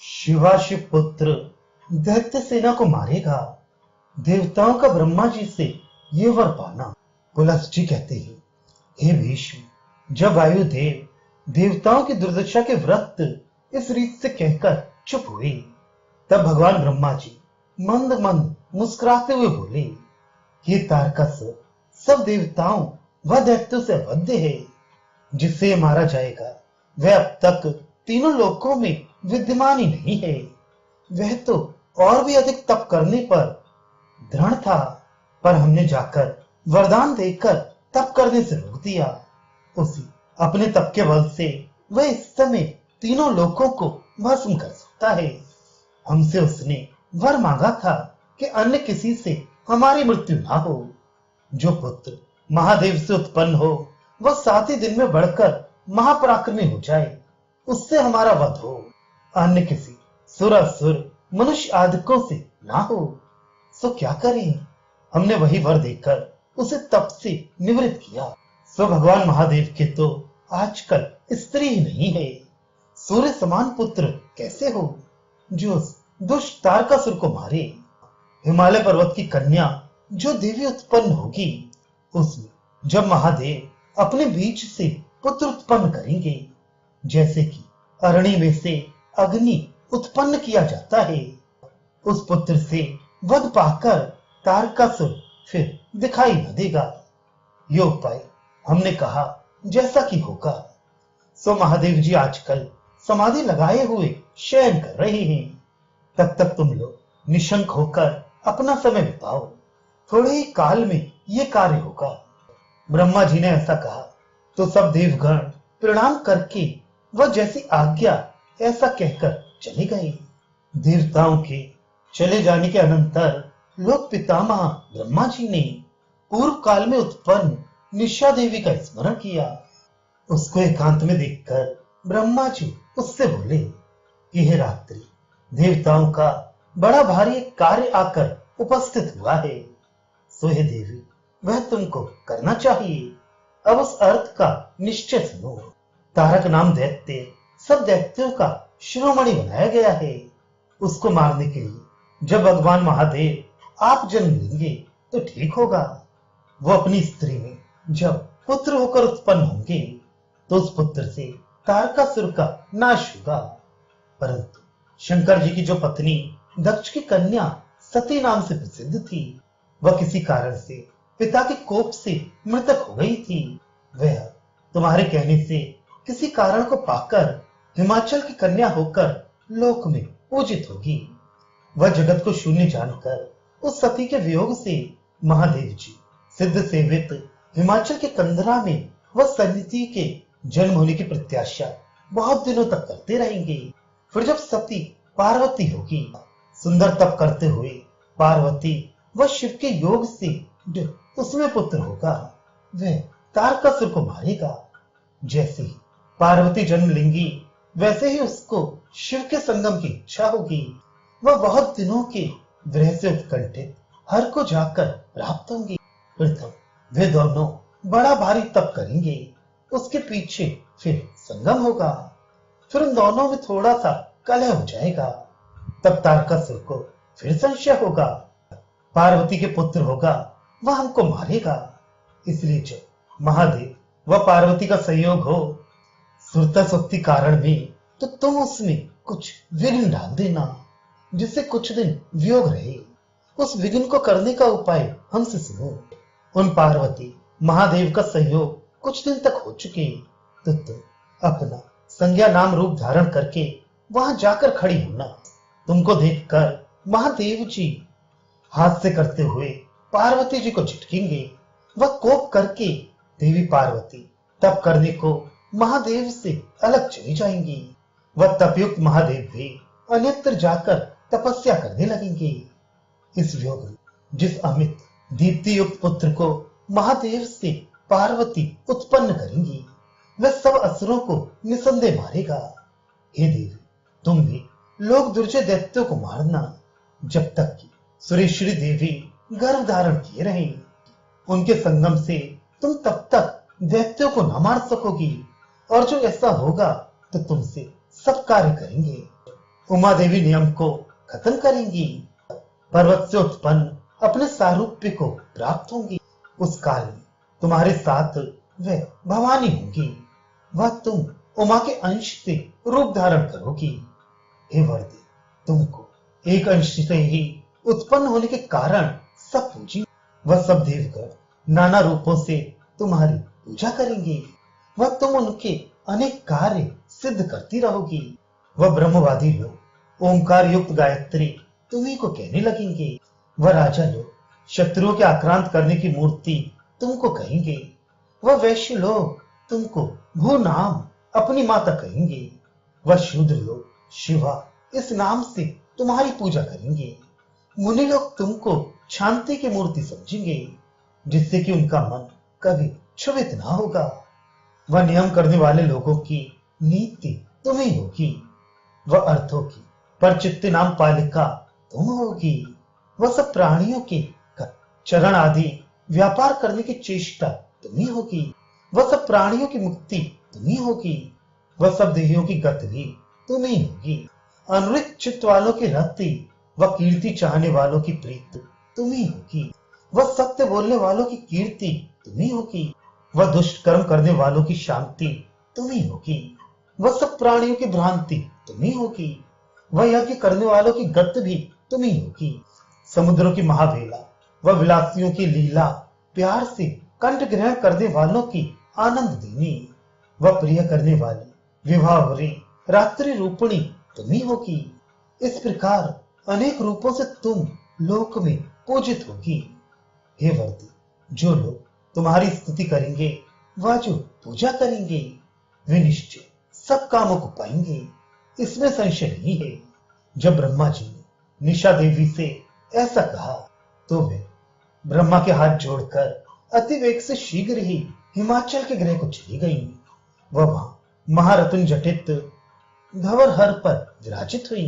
शिवाशिव पुत्र दैत्य सेना को मारेगा। देवताओं का ब्रह्मा जी से ये वर पाना। पुलस्त जी कहते हैं, हे भीष्म, जब वायुदेव देवताओं की दुर्दशा के वृत्त इस रीत से कहकर चुप हुए, तब भगवान ब्रह्मा जी मंद मंद मुस्कुराते हुए बोले, ये तारकासुर सब देवताओं व दैत्यों से अवध्य है। जिससे मारा जाएगा वह अब तक तीनों लोकों में विद्यमान ही नहीं है। वह तो और भी अधिक तप करने पर दृढ़ था, पर हमने जाकर वरदान देकर तप करने से रोक दिया। उसी अपने तप के बल से वह इस समय तीनों लोकों को भस्म कर सकता है। हमसे उसने वर मांगा था कि अन्य किसी से हमारी मृत्यु ना हो। जो पुत्र महादेव से उत्पन्न हो वह 7 ही दिन में बढ़कर महापराक्रमी हो जाए, उससे हमारा वध हो। अन्य किसी सुरासुर मनुष्य आदिकों से ना हो। सो क्या करें? हमने वही वर देकर उसे तप से निवृत्त किया। सो भगवान महादेव के तो आजकल स्त्री ही नहीं है। सूर्य समान पुत्र कैसे हो जो उस दुष्ट तारकासुर को मारे? हिमालय पर्वत की कन्या जो देवी उत्पन्न होगी, उसमें जब महादेव अपने बीच से पुत्र उत्पन्न करेंगे, जैसे कि अरणी में से अग्नि उत्पन्न किया जाता है, उस पुत्र से वध पाकर तारकासुर फिर दिखाई न देगा। ये उपाय हमने कहा जैसा कि होगा। सो महादेव जी आजकल समाधि लगाए हुए शयन कर रहे हैं। तब तक तुम लोग निशंक होकर अपना समय बिताओ। थोड़े ही काल में ये कार्य होगा। ब्रह्मा जी ने ऐसा कहा तो सब देवगण प्रणाम करके वह जैसी आज्ञा ऐसा कहकर चले गए। देवताओं के चले जाने के अनंतर लोक पितामह ब्रह्मा जी ने पूर्व काल में उत्पन्न निशा देवी का स्मरण किया। उसको एकांत में देखकर ब्रह्मा जी उससे बोले कि हे रात्रि, देवताओं का बड़ा भारी कार्य आकर उपस्थित हुआ है। सो हे देवी, वह तुमको करना चाहिए। अब उस अर्थ का निश्चय सुनो। तारक नाम दैत्य सब दैत्यों का शिरोमणि बनाया गया है। उसको मारने के लिए जब भगवान महादेव आप जन्म लेंगे तो ठीक होगा। वो अपनी स्त्री में जब पुत्र होकर उत्पन्न होंगे तो उस पुत्र से तारकासुर का नाश होगा। परंतु शंकर जी की जो पत्नी दक्ष की कन्या सती नाम से प्रसिद्ध थी, वह किसी कारण से पिता के कोप से मृतक हो गई थी। वह तुम्हारे कहने से किसी कारण को पाकर हिमाचल की कन्या होकर लोक में पूजित होगी। वह जगत को शून्य जानकर उस सती के वियोग से महादेव जी सिद्ध सेवित हिमाचल के कंदरा में वह सती के जन्म होने की प्रत्याशा बहुत दिनों तक करते रहेंगे। फिर जब सती पार्वती होगी, सुंदर तप करते हुए पार्वती वह शिव के योग से जो उसमें पुत्र होगा, वह तारकासुर को मारेगा। जैसे ही पार्वती जन्म लेंगी वैसे ही उसको शिव के संगम की इच्छा होगी। वह बहुत दिनों के विरह से उत्कंठित हर को जाकर प्राप्त होंगी। प्रथम वे दोनों बड़ा भारी तप करेंगे, उसके पीछे फिर संगम होगा। फिर उन दोनों में थोड़ा सा कलह हो जाएगा। तब तारकासुर को फिर संशय होगा, पार्वती के पुत्र होगा, वह हमको मारेगा। इसलिए जब महादेव व पार्वती का संयोग हो सुरता शक्ति कारण में, तो तुम उसमें कुछ विघ्न डाल देना, जिससे कुछ दिन वियोग रहे। उस विघ्न को करने का उपाय हमसे सुनो। उन पार्वती महादेव का सहयोग कुछ दिन तक हो चुके तो तुम अपना संज्ञा नाम रूप धारण करके वहां जाकर खड़ी होना। तुमको देखकर महादेव जी हाथ से करते हुए पार्वती जी को झटकेंगे। वह कोप करके देवी पार्वती तप करने को महादेव से अलग चली जाएंगी। वह तपयुक्त महादेव भी अन्यत्र जाकर तपस्या करने लगेंगे। इस योग में जिस अमित दीप्ति युक्त पुत्र को महादेव से पार्वती उत्पन्न करेंगी, वह सब असुरों को निसंदेह मारेगा। हे देवी, तुम भी लोक दुर्जय दैत्यों को मारना, जब तक कि सुरेश्वरी देवी गर्भ धारण किए रहें। उनके संगम से तुम तब तक दैत्यों को न मार सकोगी, और जो ऐसा होगा तो तुमसे सब कार्य करेंगे। उमा देवी नियम को खत्म करेंगी, पर्वत से उत्पन्न अपने सारूप्य को प्राप्त होंगी। उस काल में तुम्हारे साथ वे भवानी होंगी, वह तुम उमा के अंश से रूप धारण करोगी। हे वर्दी, तुमको एक अंश से ही उत्पन्न होने के कारण सब पूजी, वह सब देवगण नाना रूपों से तुम्हारी पूजा करेंगे, वह तुम उनके अनेक कार्य सिद्ध करती रहोगी। वह ब्रह्मवादी लोग ओंकार युक्त गायत्री तुम्ही को कहने लगेंगे, वह राजा लोग शत्रुओं के आक्रांत करने की मूर्ति तुमको कहेंगे, वह वैश्य लोग तुमको भू नाम अपनी माता कहेंगे, वह शूद्र लोग शिवा इस नाम से तुम्हारी पूजा करेंगे। मुनि लोग तुमको शांति की मूर्ति समझेंगे, जिससे कि उनका मन कभी क्षुभित ना होगा। वह नियम करने वाले लोगों की नीति तुम्हें होगी, वह अर्थों की परचित्ती नाम पालिका तुम होगी, वह सब प्राणियों के चरण आदि व्यापार करने की चेष्टा तुम्ही होगी, वह सब प्राणियों की मुक्ति तुम्ही होगी, वह सब देहियों की गति भी तुम्ही होगी, अनुरित चित्त वालों की रति व कीर्ति चाहने वालों की प्रीत तुम्ही होगी, वह सत्य बोलने वालों की कीर्ति तुम्ही होगी, वह दुष्ट कर्म करने वालों की शांति तुम्ही होगी, वह सब प्राणियों की भ्रांति तुम्ही होगी, वह यज्ञ करने वालों की गति भी तुम्ही होगी, समुद्रों की महावेला वह विलासियों की लीला प्यार से कंठ ग्रहण करने वालों की आनंद देनी, वह प्रिय करने वाली विवाहवरी रात्रि रूपणी तुम्ही होगी। इस प्रकार अनेक रूपों से तुम लोक में पूजित होगी। हे वर्दी, जो लोग तुम्हारी स्तुति करेंगे, वह जो पूजा करेंगे, वे निश्चय सब कामों को पाएंगे, इसमें संशय नहीं है। जब ब्रह्मा जी ने निशा देवी से ऐसा कहा तो वे ब्रह्मा के हाथ जोड़कर अति वेग से शीघ्र ही हिमाचल के गृह को चली गईं। वह वहां महारत्न जटित धवल हर पर विराजित हुई।